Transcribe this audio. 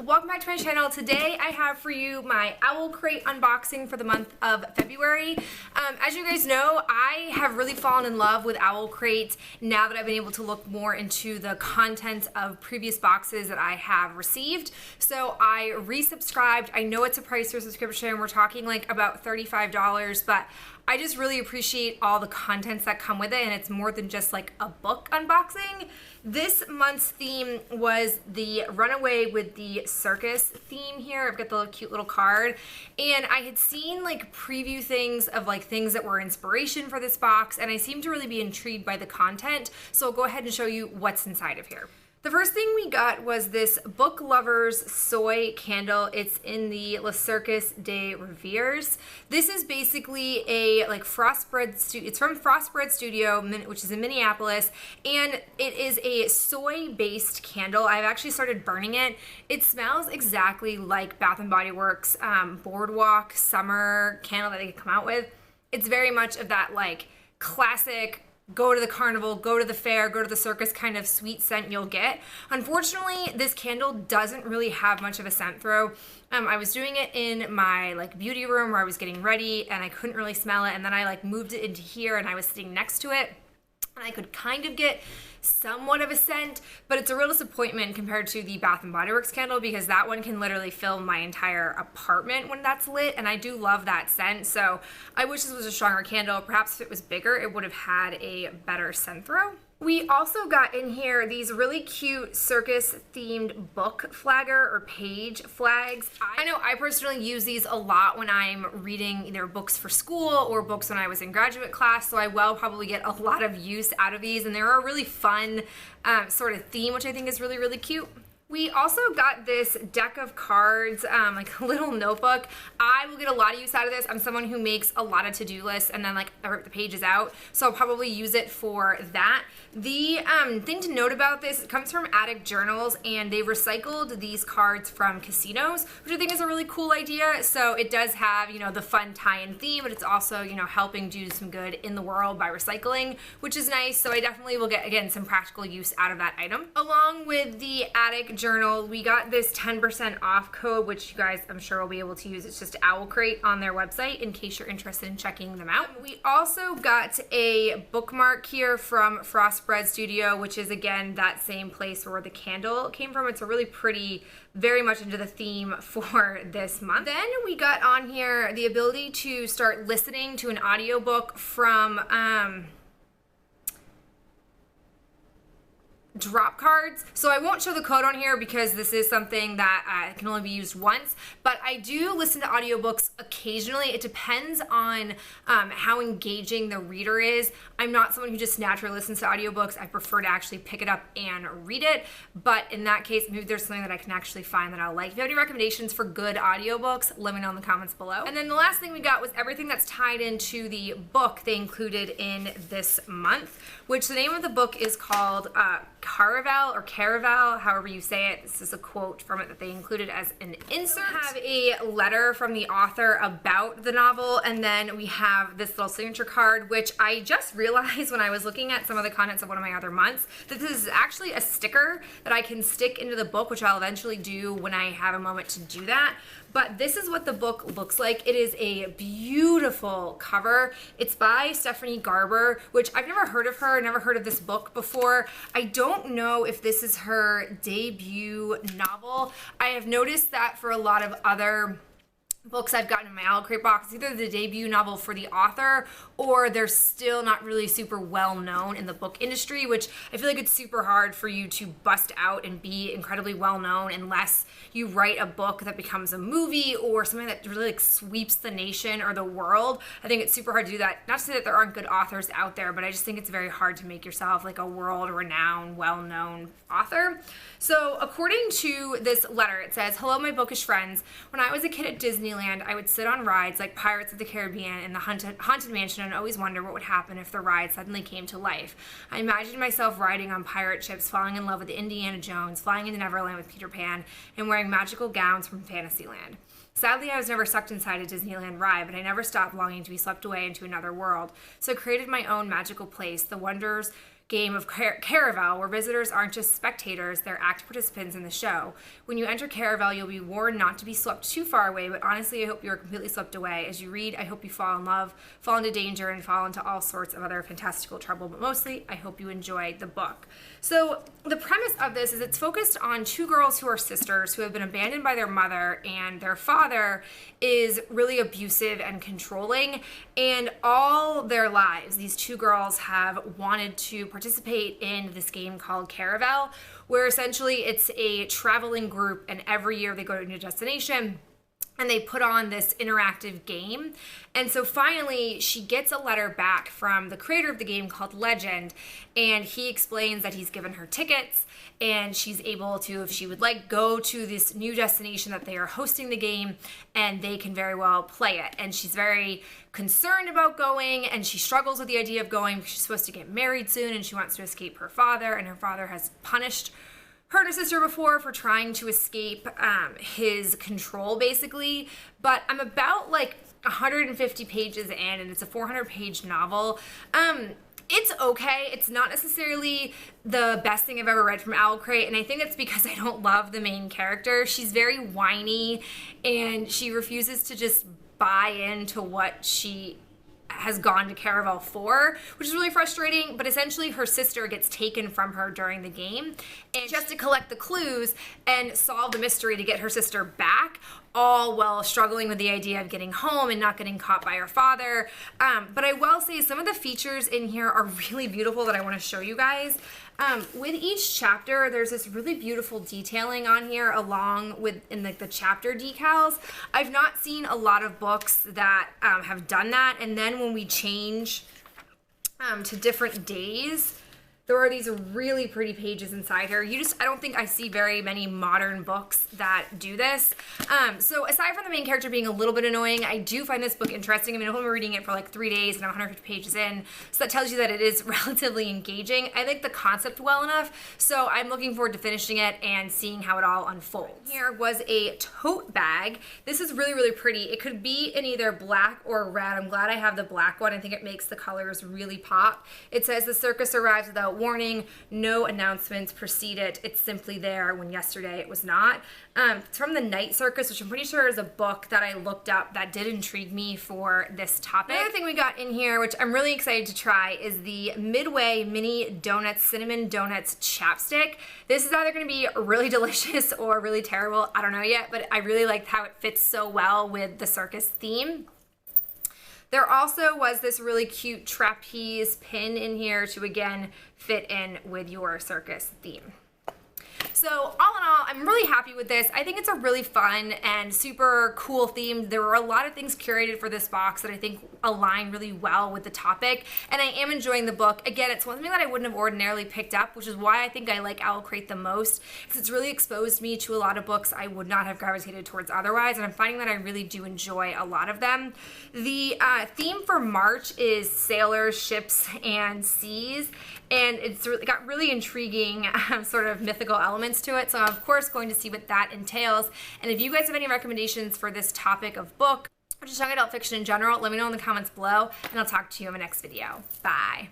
welcome back to my channel. Today I have for you my OwlCrate unboxing for the month of February. As you guys know, I have really fallen in love with OwlCrate now that I've been able to look more into the content of previous boxes that I have received. So I resubscribed. I know it's a pricier subscription. We're talking like about $35, but I just really appreciate all the contents that come with it, and it's more than just like a book unboxing. This month's theme was the Runaway with the Circus theme here. I've got the cute little card, and I had seen like preview things of like things that were inspiration for this box, and I seem to really be intrigued by the content, so I'll go ahead and show you what's inside of here. The first thing we got was this Book Lovers Soy candle. It's in the Circus de Revieres. This is basically a like it's from Frostbread Studio, which is in Minneapolis, and it is a soy-based candle. I've actually started burning it. It smells exactly like Bath & Body Works Boardwalk summer candle that they come out with. It's very much of that like classic go to the carnival, go to the fair, go to the circus kind of sweet scent you'll get. Unfortunately, this candle doesn't really have much of a scent throw. I was doing it in my like beauty room where I was getting ready and I couldn't really smell it, and then I like moved it into here and I was sitting next to it and I could kind of get somewhat of a scent, but it's a real disappointment compared to the Bath & Body Works candle because that one can literally fill my entire apartment when that's lit, and I do love that scent. So I wish this was a stronger candle. Perhaps if it was bigger, it would have had a better scent throw. We also got in here these really cute circus themed book flagger or page flags. I know I personally use these a lot when I'm reading either books for school or books when I was in graduate class, so I will probably get a lot of use out of these, and they're a really fun sort of theme, which I think is really, really cute. We also got this deck of cards, like a little notebook. I will get a lot of use out of this. I'm someone who makes a lot of to-do lists and then like I rip the pages out, so I'll probably use it for that. The thing to note about this, it comes from Addict Journals, and they recycled these cards from casinos, which I think is a really cool idea. So it does have, you know, the fun tie-in theme, but it's also, you know, helping do some good in the world by recycling, which is nice. So I definitely will get, again, some practical use out of that item. Along with the Addict Journal, we got this 10% off code, which you guys I'm sure will be able to use. It's just OwlCrate on their website in case you're interested in checking them out. We also got a bookmark here from Frostbread Studio, which is again that same place where the candle came from. It's a really pretty, very much into the theme for this month. Then we got on here the ability to start listening to an audiobook from drop cards. So I won't show the code on here because this is something that can only be used once, but I do listen to audiobooks occasionally. It depends on how engaging the reader is. I'm not someone who just naturally listens to audiobooks. I prefer to actually pick it up and read it, but in that case, maybe there's something that I can actually find that I'll like. If you have any recommendations for good audiobooks, let me know in the comments below. And then the last thing we got was everything that's tied into the book they included in this month, which the name of the book is called Caraval, however you say it. This is a quote from it that they included as an insert. We have a letter from the author about the novel, and then we have this little signature card, which I just realized when I was looking at some of the contents of one of my other months, that this is actually a sticker that I can stick into the book, which I'll eventually do when I have a moment to do that. But this is what the book looks like. It is a beautiful cover. It's by Stephanie Garber, which I've never heard of her, never heard of this book before. I don't know if this is her debut novel. I have noticed that for a lot of other books I've gotten in my OwlCrate box, it's either the debut novel for the author or they're still not really super well known in the book industry, which I feel like it's super hard for you to bust out and be incredibly well known unless you write a book that becomes a movie or something that really like sweeps the nation or the world. I think it's super hard to do that. Not to say that there aren't good authors out there, but I just think it's very hard to make yourself like a world-renowned, well-known author. So according to this letter, it says, "Hello, my bookish friends. When I was a kid at Disneyland, I would sit on rides like Pirates of the Caribbean and the Haunted Mansion and always wonder what would happen if the ride suddenly came to life. I imagined myself riding on pirate ships, falling in love with Indiana Jones, flying into Neverland with Peter Pan, and wearing magical gowns from Fantasyland. Sadly, I was never sucked inside a Disneyland ride, but I never stopped longing to be swept away into another world. So I created my own magical place, the wonders game of Caravel, where visitors aren't just spectators, they're active participants in the show. When you enter Caravel, you'll be warned not to be swept too far away, but honestly, I hope you are completely swept away. As you read, I hope you fall in love, fall into danger, and fall into all sorts of other fantastical trouble, but mostly, I hope you enjoy the book. So the premise of this is it's focused on two girls who are sisters who have been abandoned by their mother, and their father is really abusive and controlling, and all their lives, these two girls have wanted to participate in this game called Caravel, where essentially it's a traveling group, and every year they go to a new destination and they put on this interactive game. And so finally she gets a letter back from the creator of the game called Legend, and he explains that he's given her tickets and she's able to, if she would like, go to this new destination that they are hosting the game, and they can very well play it. And she's very concerned about going, and she struggles with the idea of going because she's supposed to get married soon and she wants to escape her father, and her father has punished her and her sister before for trying to escape his control, basically. But I'm about like 150 pages in, and it's a 400-page novel. It's okay. It's not necessarily the best thing I've ever read from OwlCrate, and I think it's because I don't love the main character. She's very whiny, and she refuses to just buy into what she has gone to Caravel for, which is really frustrating. But essentially her sister gets taken from her during the game, and she has to collect the clues and solve the mystery to get her sister back, all while struggling with the idea of getting home and not getting caught by her father. But I will say some of the features in here are really beautiful that I want to show you guys. With each chapter, there's this really beautiful detailing on here along with in the chapter decals. I've not seen a lot of books that have done that. And then when we change to different days, there are these really pretty pages inside here. I don't think I see very many modern books that do this. So aside from the main character being a little bit annoying, I do find this book interesting. I mean, I've only been reading it for like 3 days and I'm 150 pages in, so that tells you that it is relatively engaging. I like the concept well enough, so I'm looking forward to finishing it and seeing how it all unfolds. Here was a tote bag. This is really, really pretty. It could be in either black or red. I'm glad I have the black one. I think it makes the colors really pop. It says the circus arrives without warning, no announcements preceded, it's simply there, when yesterday it was not. It's from the Night Circus, which I'm pretty sure is a book that I looked up that did intrigue me for this topic. Another thing we got in here, which I'm really excited to try, is the Midway Mini Donuts Cinnamon Donuts Chapstick. This is either going to be really delicious or really terrible, I don't know yet, but I really liked how it fits so well with the circus theme. There also was this really cute trapeze pin in here to, again, fit in with your circus theme. So all in all, I'm really happy with this. I think it's a really fun and super cool theme. There were a lot of things curated for this box that I think align really well with the topic, and I am enjoying the book. Again, it's one thing that I wouldn't have ordinarily picked up, which is why I think I like OwlCrate the most, because it's really exposed me to a lot of books I would not have gravitated towards otherwise, and I'm finding that I really do enjoy a lot of them. The theme for March is sailors, ships, and seas, and it's got really intriguing sort of mythical elements to it, so I'm of course going to see what that entails. And if you guys have any recommendations for this topic of book or just young adult fiction in general, let me know in the comments below, and I'll talk to you in my next video. Bye.